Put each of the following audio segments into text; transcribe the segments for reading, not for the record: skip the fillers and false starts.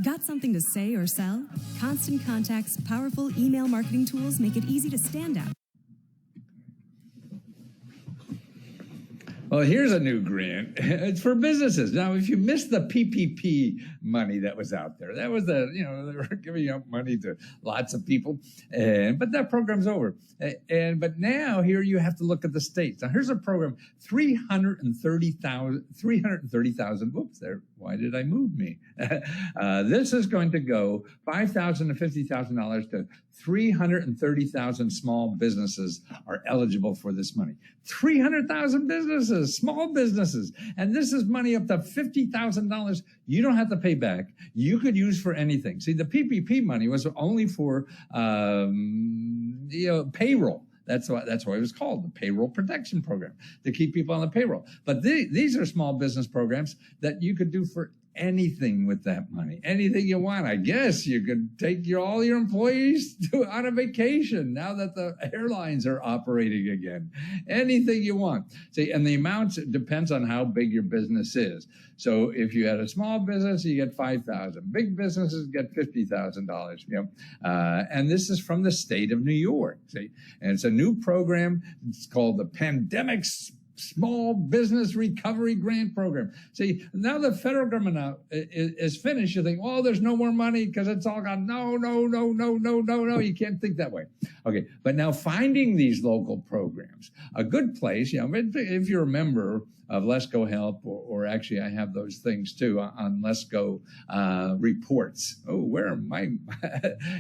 Got something to say or sell? Constant Contact's powerful email marketing tools make it easy to stand out. Well, here's a new grant. It's for businesses. Now, if you missed the PPP money that was out there, that was they were giving out money to lots of people, but that program's over. But now here you have to look at the states. Now, here's a program, 330,000. Whoops, there. Why did I move me? This is going to go $5,000 to $50,000 to 330,000 small businesses are eligible for this money. 300,000 businesses, small businesses. And this is money up to $50,000 you don't have to pay back. You could use for anything. See, the PPP money was only for payroll. That's why it was called the Payroll Protection Program, to keep people on the payroll. But these are small business programs that you could do for anything with that money, anything you want. I guess you could take all your employees on a vacation now that the airlines are operating again. Anything you want. See, and the amounts depends on how big your business is. So if you had a small business, you get $5,000. Big businesses get $50,000. And this is from the state of New York. See, and it's a new program. It's called the Pandemic Small Business Recovery Grant Program. See, now the federal government is finished. You think, oh, there's no more money because it's all gone. No. You can't think that way. Okay, but now finding these local programs, a good place, if you're a member of Let's Go Help, or actually I have those things too on Let's Go reports. Oh, where am I?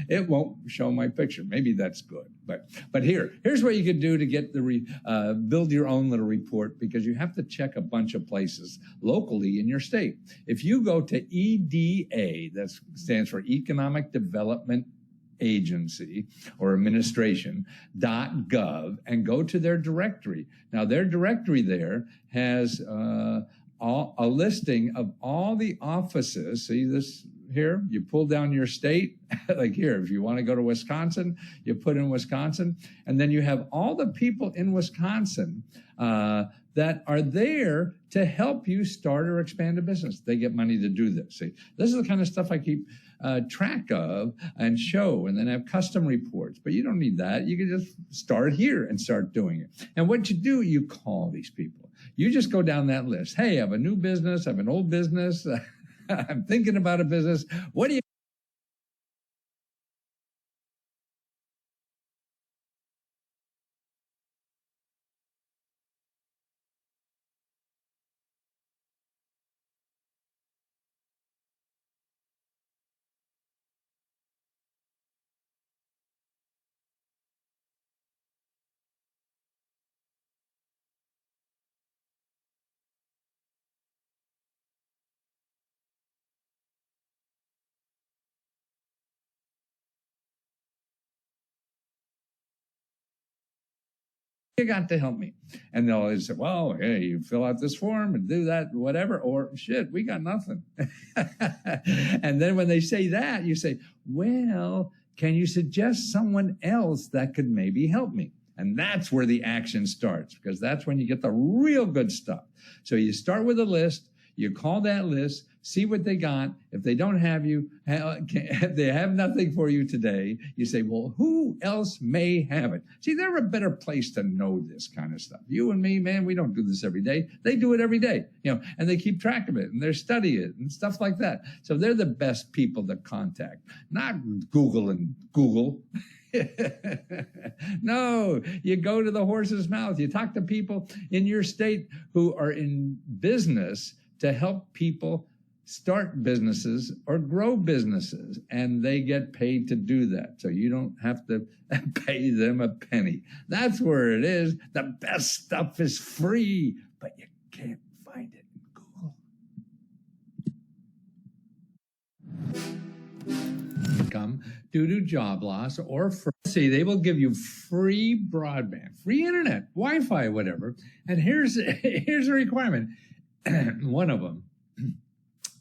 It won't show my picture. Maybe that's good. But here's what you could do to get build your own little report, because you have to check a bunch of places locally in your state. If you go to EDA, that stands for Economic Development Agency or administration.gov, and go to their directory. Now, their directory there has a listing of all the offices. See this here? You pull down your state, like here, if you want to go to Wisconsin, you put in Wisconsin, and then you have all the people in Wisconsin that are there to help you start or expand a business. They get money to do this. See, this is the kind of stuff I keep track of and show, and then have custom reports. But you don't need that. You can just start here and start doing it. And what you do, you call these people. You just go down that list. Hey, I have a new business. I have an old business. I'm thinking about a business. What do you got to help me? And they'll always say, well, hey, you fill out this form and do that, whatever, or shit, we got nothing. And then when they say that, you say, well, can you suggest someone else that could maybe help me? And that's where the action starts, because that's when you get the real good stuff. So you start with a list, you call that list, see what they got. If they don't have you, if they have nothing for you today, you say, well, who else may have it? See, they're a better place to know this kind of stuff. You and me, man, we don't do this every day. They do it every day, and they keep track of it, and they study it and stuff like that. So they're the best people to contact, not Google and Google. No, you go to the horse's mouth. You talk to people in your state who are in business to help people start businesses or grow businesses, and they get paid to do that. So you don't have to pay them a penny. That's where it is. The best stuff is free, but you can't find it in Google. Come due to job loss or they will give you free broadband, free internet, Wi-Fi, whatever. And here's a requirement. One of them,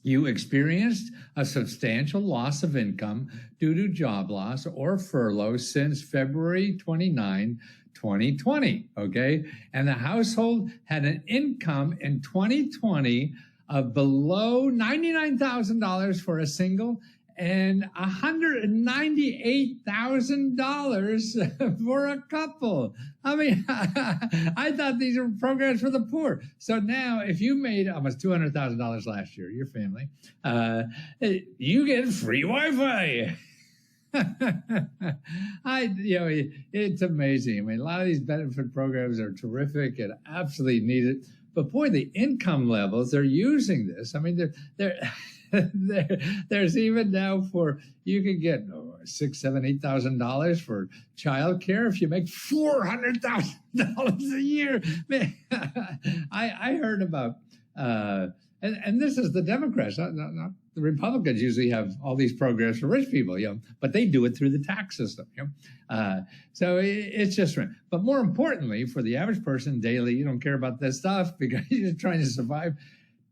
you experienced a substantial loss of income due to job loss or furlough since February 29, 2020, okay? And the household had an income in 2020 of below $99,000 for a single and $198,000 for a couple. I mean, I thought these were programs for the poor. So now, if you made almost $200,000 last year, your family, you get free Wi-Fi. It's amazing. I mean, a lot of these benefit programs are terrific and absolutely needed. But boy, the income levels, they're using this. I mean, there's even now for, you can get $6,000, $7,000, $8,000 for childcare if you make $400,000 a year. Man, I heard about, and this is the Democrats, not the Republicans. Usually have all these programs for rich people, but they do it through the tax system. So it's just right. But more importantly, for the average person daily, you don't care about this stuff because you're trying to survive.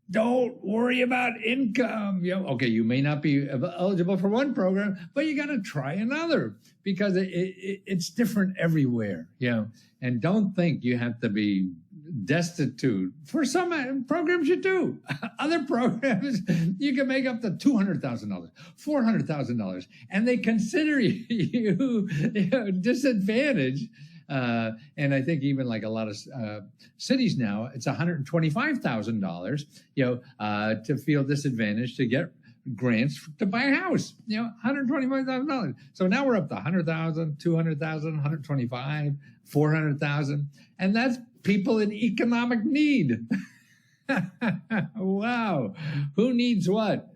Don't worry about income. Okay, you may not be eligible for one program, but you got to try another because it's different everywhere. And don't think you have to be destitute. For some programs, you do. Other programs, you can make up to $200,000, $400,000, and they consider you disadvantaged. And I think even like a lot of cities now, it's $125,000, to feel disadvantaged to get grants to buy a house. $125,000. So now we're up to $100,000, $200,000, $125,000, $400,000, and that's people in economic need. Wow, who needs what?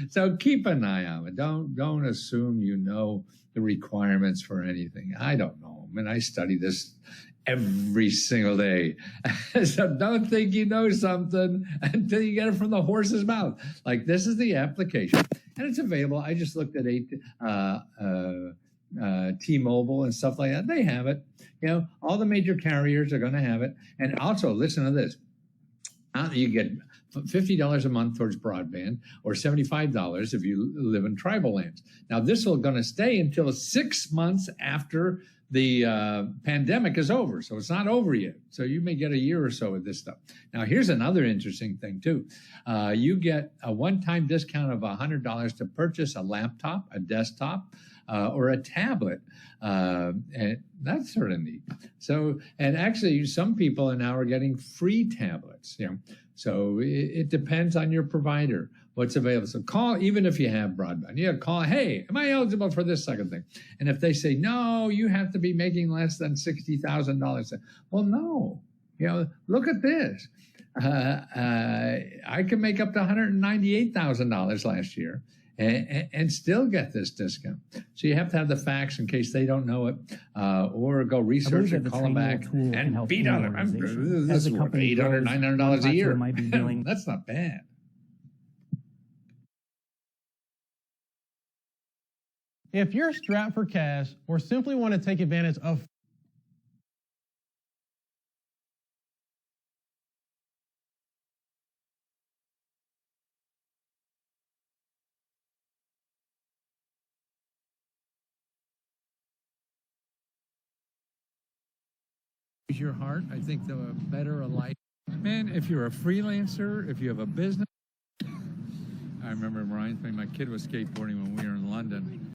So keep an eye on it. Don't assume you know the requirements for anything. I don't know. I mean, I study this every single day. So don't think you know something until you get it from the horse's mouth. Like, this is the application, and it's available. I just looked at T-Mobile and stuff like that. They have it. All the major carriers are going to have it. And also, listen to this. You get $50 a month towards broadband, or $75 if you live in tribal lands. Now, this is going to stay until 6 months after the pandemic is over. So it's not over yet. So you may get a year or so of this stuff. Now, here's another interesting thing, too. You get a one-time discount of $100 to purchase a laptop, a desktop, or a tablet. And that's sort of neat. So, and actually, some people now are getting free tablets. So it depends on your provider, what's available. So call, even if you have broadband, you call, hey, am I eligible for this second thing? And if they say, no, you have to be making less than $60,000. Well, no, look at this. I can make up to $198,000 last year and still get this discount. So you have to have the facts in case they don't know it, or go research and call them back and beat on it. This is worth $800, $900 a year. That's not bad. If you're strapped for cash or simply want to take advantage of your heart, I think the better a life. Man, if you're a freelancer, if you have a business. I remember, reminds me, my kid was skateboarding when we were in London.